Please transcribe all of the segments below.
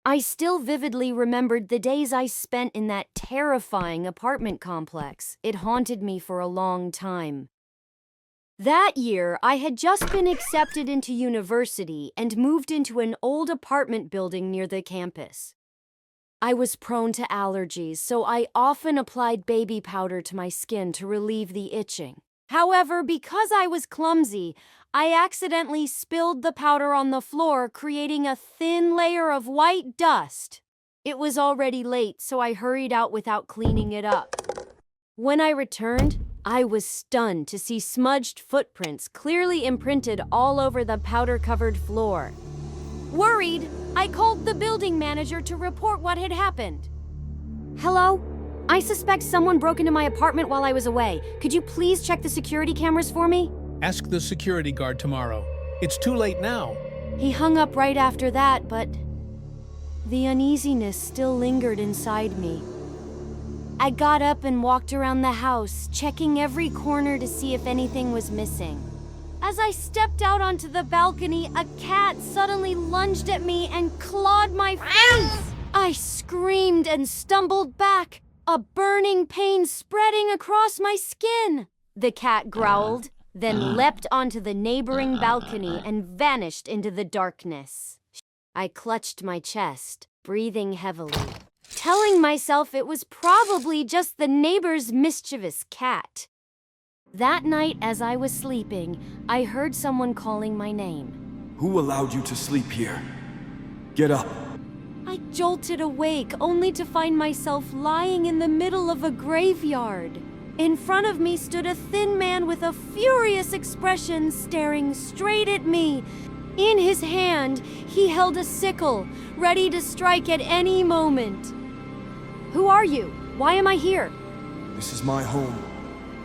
I still vividly remembered the days I spent in that terrifying apartment complex. It haunted me for a long time. That year, I had just been accepted into university and moved into an old apartment building near the campus. I was prone to allergies, so I often applied baby powder to my skin to relieve the itching. However, because I was clumsy, I accidentally spilled the powder on the floor, creating a thin layer of white dust. It was already late, so I hurried out without cleaning it up. When I returned, I was stunned to see smudged footprints clearly imprinted all over the powder-covered floor. Worried, I called the building manager to report what had happened. Hello? I suspect someone broke into my apartment while I was away. Could you please check the security cameras for me? Ask the security guard tomorrow. It's too late now. He hung up right after that, but the uneasiness still lingered inside me. I got up and walked around the house, checking every corner to see if anything was missing. As I stepped out onto the balcony, a cat suddenly lunged at me and clawed my face. I screamed and stumbled back, a burning pain spreading across my skin. The cat growled, then leapt onto the neighboring balcony and vanished into the darkness. I clutched my chest, breathing heavily, telling myself it was probably just the neighbor's mischievous cat. That night, as I was sleeping, I heard someone calling my name. Who allowed you to sleep here? Get up. I jolted awake, only to find myself lying in the middle of a graveyard. In front of me stood a thin man with a furious expression, staring straight at me. In his hand, he held a sickle, ready to strike at any moment. Who are you? Why am I here? This is my home.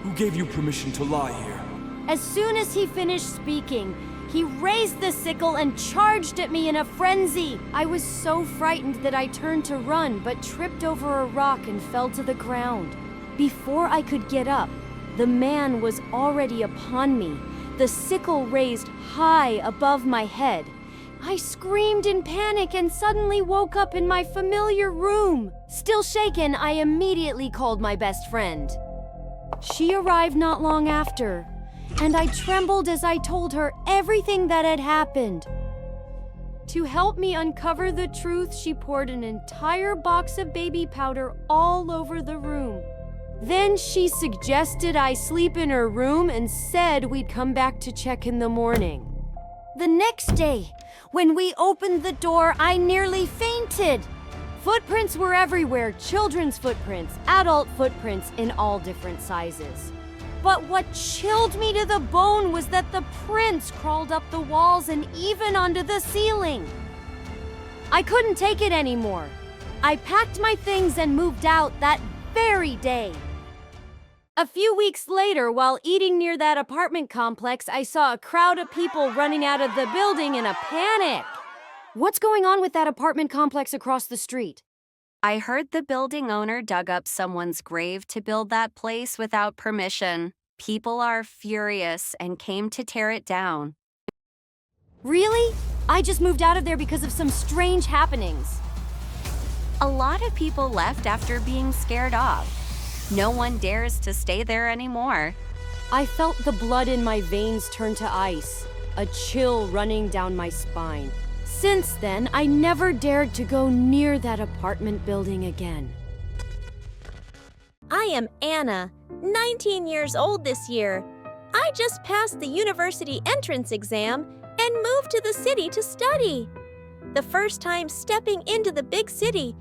Who gave you permission to lie here? As soon as he finished speaking, he raised the sickle and charged at me in a frenzy. I was so frightened that I turned to run, but tripped over a rock and fell to the ground. Before I could get up, the man was already upon me, the sickle raised high above my head. I screamed in panic and suddenly woke up in my familiar room. Still shaken, I immediately called my best friend. She arrived not long after, and I trembled as I told her everything that had happened. To help me uncover the truth, she poured an entire box of baby powder all over the room. Then she suggested I sleep in her room and said we'd come back to check in the morning. The next day, when we opened the door, I nearly fainted. Footprints were everywhere, children's footprints, adult footprints in all different sizes. But what chilled me to the bone was that the prints crawled up the walls and even onto the ceiling. I couldn't take it anymore. I packed my things and moved out that very day. A few weeks later, while eating near that apartment complex, I saw a crowd of people running out of the building in a panic. What's going on with that apartment complex across the street? I heard the building owner dug up someone's grave to build that place without permission. People are furious and came to tear it down. Really? I just moved out of there because of some strange happenings. A lot of people left after being scared off. No one dares to stay there anymore. I felt the blood in my veins turn to ice, a chill running down my spine. Since then, I never dared to go near that apartment building again. I am Anna, 19 years old this year. I just passed the university entrance exam and moved to the city to study. The first time stepping into the big city,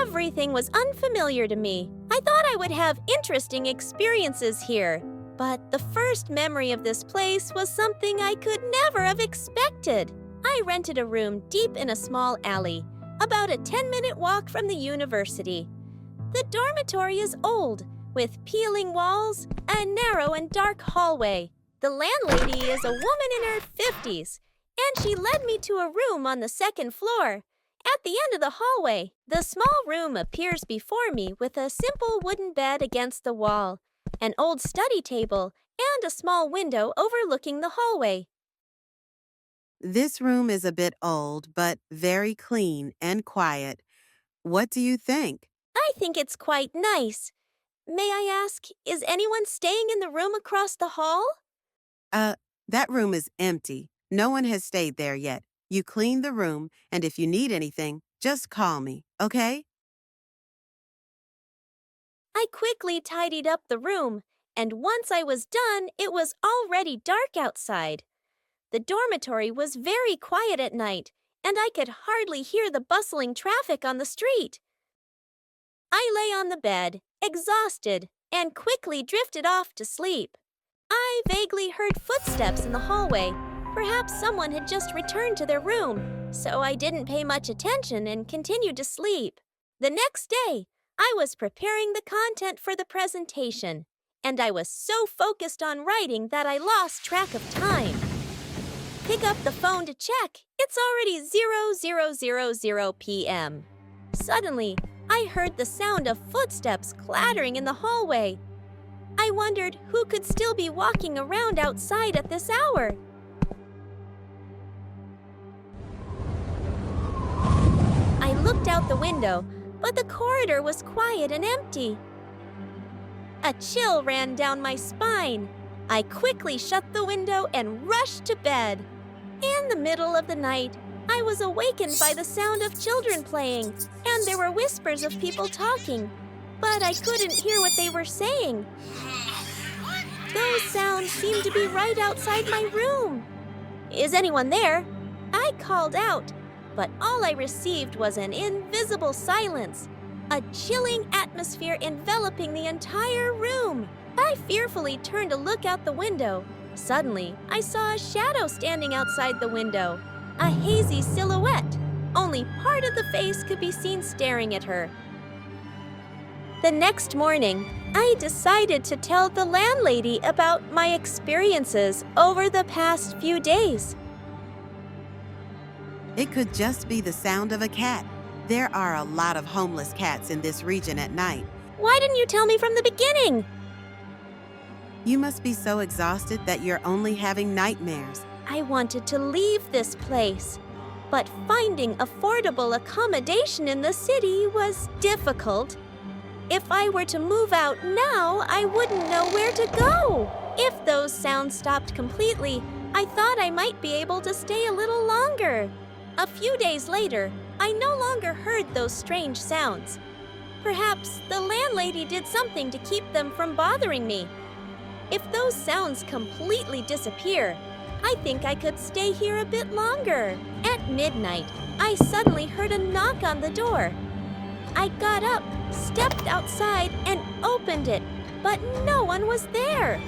everything was unfamiliar to me. I thought I would have interesting experiences here, but the first memory of this place was something I could never have expected. I rented a room deep in a small alley, about a 10-minute walk from the university. The dormitory is old, with peeling walls, a narrow and dark hallway. The landlady is a woman in her 50s, and she led me to a room on the second floor. At the end of the hallway, the small room appears before me with a simple wooden bed against the wall, an old study table, and a small window overlooking the hallway. This room is a bit old, but very clean and quiet. What do you think? I think it's quite nice. May I ask, is anyone staying in the room across the hall? That room is empty. No one has stayed there yet. You clean the room, and if you need anything, just call me, okay? I quickly tidied up the room, and once I was done, it was already dark outside. The dormitory was very quiet at night, and I could hardly hear the bustling traffic on the street. I lay on the bed, exhausted, and quickly drifted off to sleep. I vaguely heard footsteps in the hallway. Perhaps someone had just returned to their room, so I didn't pay much attention and continued to sleep. The next day, I was preparing the content for the presentation, and I was so focused on writing that I lost track of time. Pick up the phone to check. It's already 0000 p.m. Suddenly, I heard the sound of footsteps clattering in the hallway. I wondered who could still be walking around outside at this hour. I looked out the window, but the corridor was quiet and empty. A chill ran down my spine. I quickly shut the window and rushed to bed. In the middle of the night, I was awakened by the sound of children playing, and there were whispers of people talking, but I couldn't hear what they were saying. Those sounds seemed to be right outside my room. Is anyone there? I called out, but all I received was an invisible silence, a chilling atmosphere enveloping the entire room. I fearfully turned to look out the window. Suddenly, I saw a shadow standing outside the window, a hazy silhouette. Only part of the face could be seen staring at her. The next morning, I decided to tell the landlady about my experiences over the past few days. It could just be the sound of a cat. There are a lot of homeless cats in this region at night. Why didn't you tell me from the beginning? You must be so exhausted that you're only having nightmares. I wanted to leave this place, but finding affordable accommodation in the city was difficult. If I were to move out now, I wouldn't know where to go. If those sounds stopped completely, I thought I might be able to stay a little longer. A few days later, I no longer heard those strange sounds. Perhaps the landlady did something to keep them from bothering me. If those sounds completely disappear, I think I could stay here a bit longer. At midnight, I suddenly heard a knock on the door. I got up, stepped outside, and opened it, but no one was there.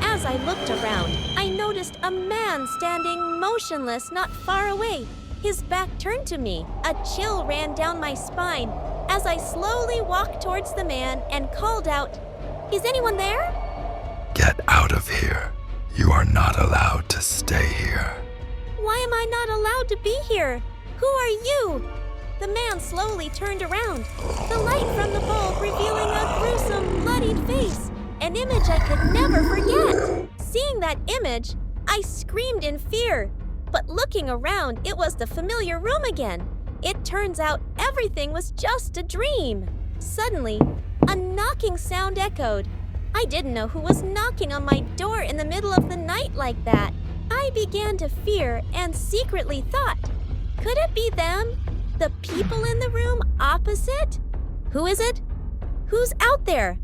As I looked around, I noticed a man standing motionless not far away, his back turned to me. A chill ran down my spine as I slowly walked towards the man and called out, "Is anyone there?" Get out of here. You are not allowed to stay here. Why am I not allowed to be here? Who are you? The man slowly turned around, the light from the bulb revealing a gruesome, bloodied face, an image I could never forget. Seeing that image, I screamed in fear. But looking around, it was the familiar room again. It turns out everything was just a dream. Suddenly, a knocking sound echoed. I didn't know who was knocking on my door in the middle of the night like that. I began to fear and secretly thought, could it be them? The people in the room opposite? Who is it? Who's out there?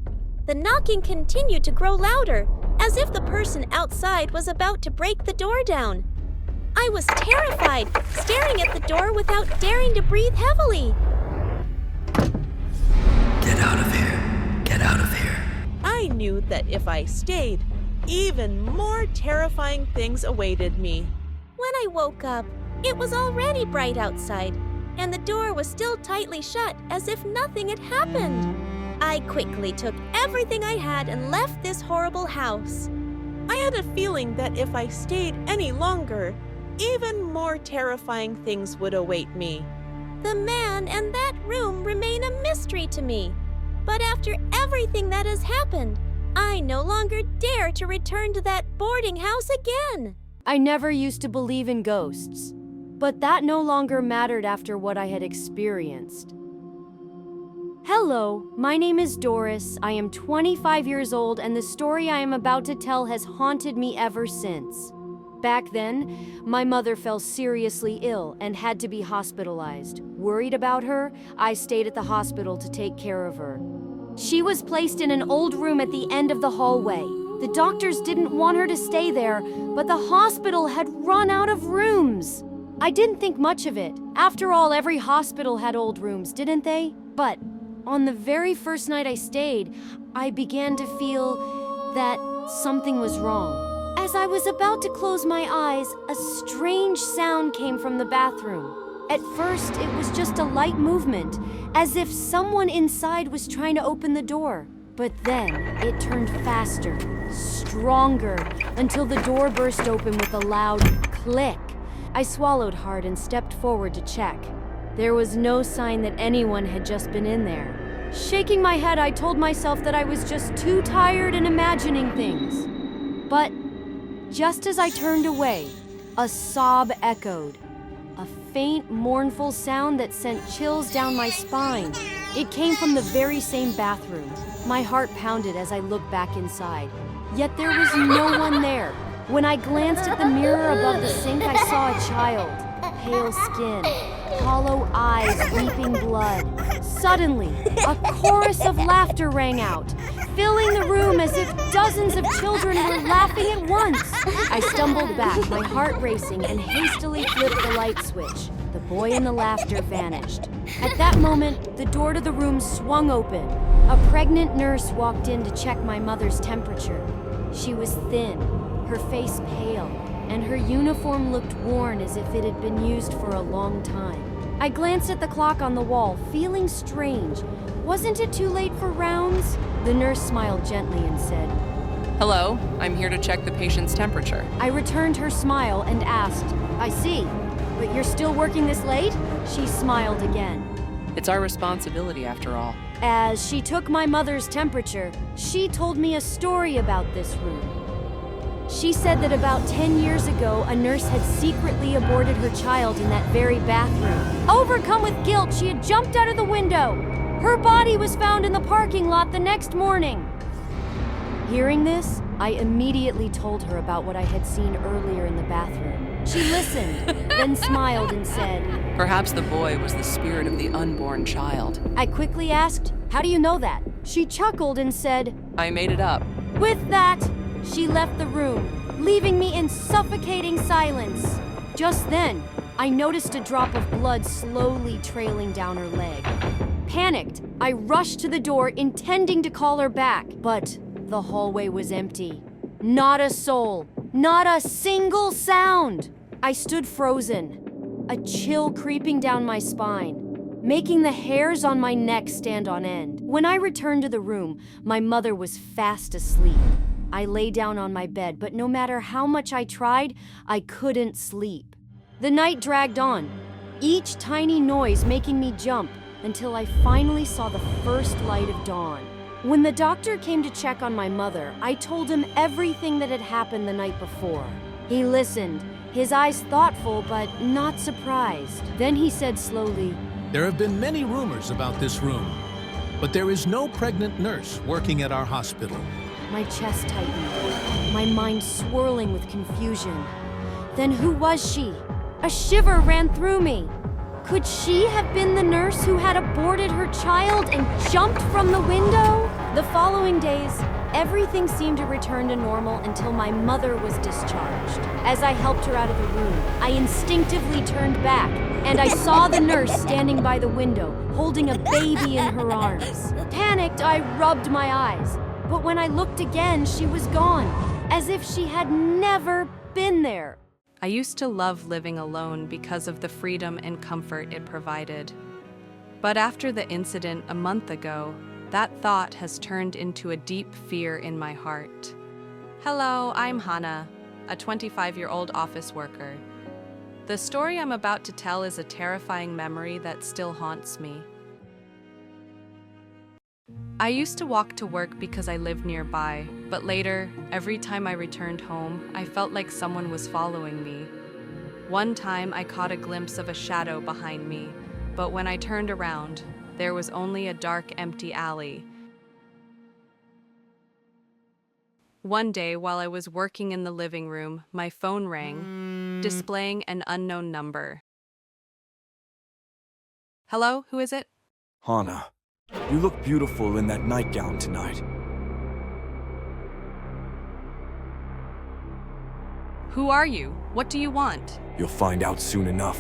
The knocking continued to grow louder, as if the person outside was about to break the door down. I was terrified, staring at the door without daring to breathe heavily. Get out of here. Get out of here. I knew that if I stayed, even more terrifying things awaited me. When I woke up, it was already bright outside, and the door was still tightly shut as if nothing had happened. I quickly took everything I had and left this horrible house. I had a feeling that if I stayed any longer, even more terrifying things would await me. The man and that room remain a mystery to me. But after everything that has happened, I no longer dare to return to that boarding house again. I never used to believe in ghosts, but that no longer mattered after what I had experienced. Hello, my name is Doris. I am 25 years old, and the story I am about to tell has haunted me ever since. Back then, my mother fell seriously ill and had to be hospitalized. Worried about her, I stayed at the hospital to take care of her. She was placed in an old room at the end of the hallway. The doctors didn't want her to stay there, but the hospital had run out of rooms. I didn't think much of it. After all, every hospital had old rooms, didn't they? But on the very first night I stayed, I began to feel that something was wrong. As I was about to close my eyes, a strange sound came from the bathroom. At first, it was just a light movement, as if someone inside was trying to open the door. But then, it turned faster, stronger, until the door burst open with a loud click. I swallowed hard and stepped forward to check. There was no sign that anyone had just been in there. Shaking my head, I told myself that I was just too tired and imagining things. But just as I turned away, a sob echoed. A faint, mournful sound that sent chills down my spine. It came from the very same bathroom. My heart pounded as I looked back inside. Yet there was no one there. When I glanced at the mirror above the sink, I saw a child. Pale skin, hollow eyes, weeping blood. Suddenly, a chorus of laughter rang out, filling the room as if dozens of children were laughing at once. I stumbled back, my heart racing, and hastily flipped the light switch. The boy and the laughter vanished. At that moment, the door to the room swung open. A pregnant nurse walked in to check my mother's temperature. She was thin, her face pale, and her uniform looked worn as if it had been used for a long time. I glanced at the clock on the wall, feeling strange. Wasn't it too late for rounds? The nurse smiled gently and said, "Hello, I'm here to check the patient's temperature." I returned her smile and asked, "I see, but you're still working this late?" She smiled again. It's our responsibility after all. As she took my mother's temperature, she told me a story about this room. She said that about 10 years ago, a nurse had secretly aborted her child in that very bathroom. Overcome with guilt, she had jumped out of the window. Her body was found in the parking lot the next morning. Hearing this, I immediately told her about what I had seen earlier in the bathroom. She listened, then smiled and said, Perhaps the boy was the spirit of the unborn child. I quickly asked, "How do you know that?" She chuckled and said, I made it up. With that, she left the room, leaving me in suffocating silence. Just then, I noticed a drop of blood slowly trailing down her leg. Panicked, I rushed to the door, intending to call her back, but the hallway was empty. Not a soul, not a single sound. I stood frozen, a chill creeping down my spine, making the hairs on my neck stand on end. When I returned to the room, my mother was fast asleep. I lay down on my bed, but no matter how much I tried, I couldn't sleep. The night dragged on, each tiny noise making me jump, until I finally saw the first light of dawn. When the doctor came to check on my mother, I told him everything that had happened the night before. He listened, his eyes thoughtful but not surprised. Then he said slowly, There have been many rumors about this room, but there is no pregnant nurse working at our hospital. My chest tightened, my mind swirling with confusion. Then who was she? A shiver ran through me. Could she have been the nurse who had aborted her child and jumped from the window? The following days, everything seemed to return to normal until my mother was discharged. As I helped her out of the room, I instinctively turned back, and I saw the nurse standing by the window, holding a baby in her arms. Panicked, I rubbed my eyes, but when I looked again, she was gone, as if she had never been there. I used to love living alone because of the freedom and comfort it provided. But after the incident a month ago, that thought has turned into a deep fear in my heart. Hello, I'm Hannah, a 25-year-old office worker. The story I'm about to tell is a terrifying memory that still haunts me. I used to walk to work because I lived nearby, but later, every time I returned home, I felt like someone was following me. One time, I caught a glimpse of a shadow behind me, but when I turned around, there was only a dark, empty alley. One day, while I was working in the living room, my phone rang, displaying an unknown number. Hello, who is it? Hana, you look beautiful in that nightgown tonight. Who are you? What do you want? You'll find out soon enough.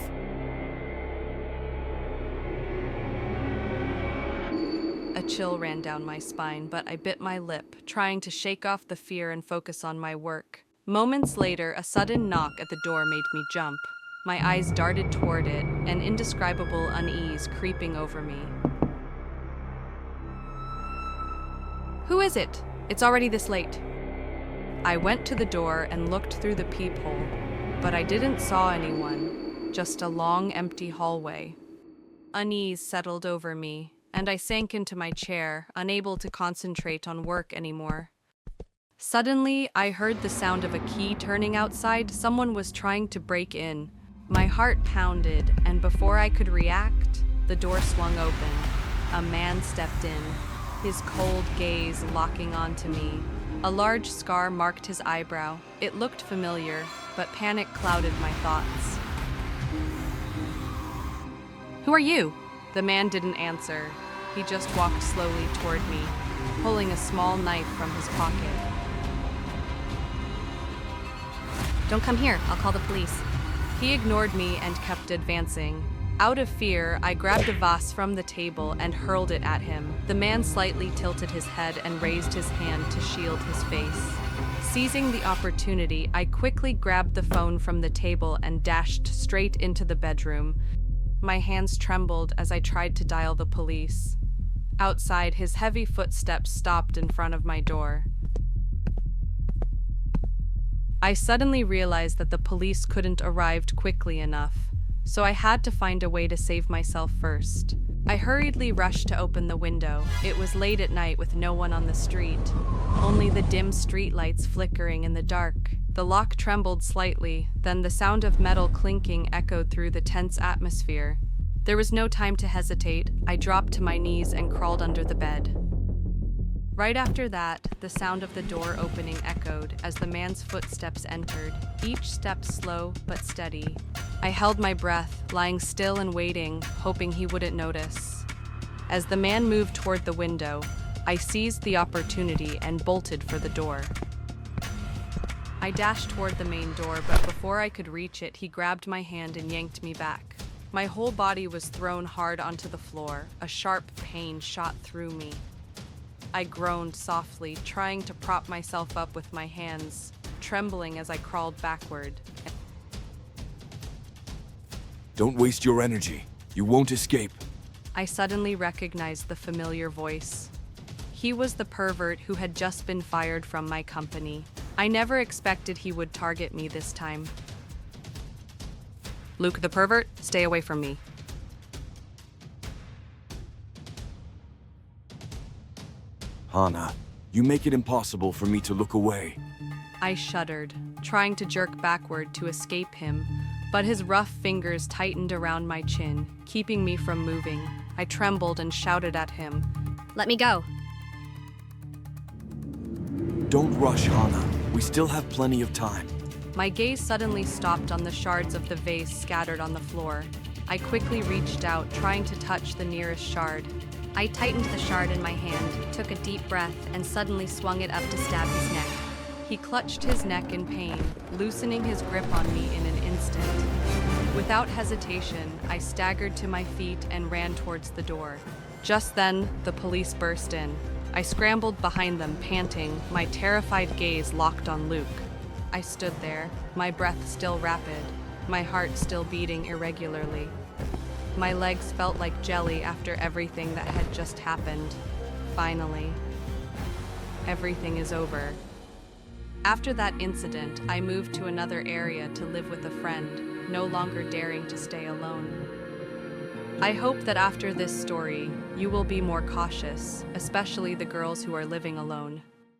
A chill ran down my spine, but I bit my lip, trying to shake off the fear and focus on my work. Moments later, a sudden knock at the door made me jump. My eyes darted toward it, an indescribable unease creeping over me. Who is it? It's already this late. I went to the door and looked through the peephole, but I didn't saw anyone, just a long, empty hallway. Unease settled over me, and I sank into my chair, unable to concentrate on work anymore. Suddenly, I heard the sound of a key turning outside. Someone was trying to break in. My heart pounded, and before I could react, the door swung open. A man stepped in, his cold gaze locking onto me. A large scar marked his eyebrow. It looked familiar, but panic clouded my thoughts. Who are you? The man didn't answer. He just walked slowly toward me, pulling a small knife from his pocket. Don't come here, I'll call the police. He ignored me and kept advancing. Out of fear, I grabbed a vase from the table and hurled it at him. The man slightly tilted his head and raised his hand to shield his face. Seizing the opportunity, I quickly grabbed the phone from the table and dashed straight into the bedroom. My hands trembled as I tried to dial the police. Outside, his heavy footsteps stopped in front of my door. I suddenly realized that the police couldn't arrive quickly enough, so I had to find a way to save myself first. I hurriedly rushed to open the window. It was late at night with no one on the street, only the dim streetlights flickering in the dark. The lock trembled slightly, then the sound of metal clinking echoed through the tense atmosphere. There was no time to hesitate. I dropped to my knees and crawled under the bed. Right after that, the sound of the door opening echoed as the man's footsteps entered, each step slow but steady. I held my breath, lying still and waiting, hoping he wouldn't notice. As the man moved toward the window, I seized the opportunity and bolted for the door. I dashed toward the main door, but before I could reach it, he grabbed my hand and yanked me back. My whole body was thrown hard onto the floor. A sharp pain shot through me. I groaned softly, trying to prop myself up with my hands, trembling as I crawled backward. Don't waste your energy. You won't escape. I suddenly recognized the familiar voice. He was the pervert who had just been fired from my company. I never expected he would target me this time. Luke the pervert, stay away from me. Hana, you make it impossible for me to look away. I shuddered, trying to jerk backward to escape him, but his rough fingers tightened around my chin, keeping me from moving. I trembled and shouted at him, "Let me go!" Don't rush, Hana. We still have plenty of time. My gaze suddenly stopped on the shards of the vase scattered on the floor. I quickly reached out, trying to touch the nearest shard. I tightened the shard in my hand, took a deep breath, and suddenly swung it up to stab his neck. He clutched his neck in pain, loosening his grip on me in an instant. Without hesitation, I staggered to my feet and ran towards the door. Just then, the police burst in. I scrambled behind them, panting, my terrified gaze locked on Luke. I stood there, my breath still rapid, my heart still beating irregularly. My legs felt like jelly after everything that had just happened. Finally, everything is over. After that incident, I moved to another area to live with a friend, no longer daring to stay alone. I hope that after this story, you will be more cautious, especially the girls who are living alone.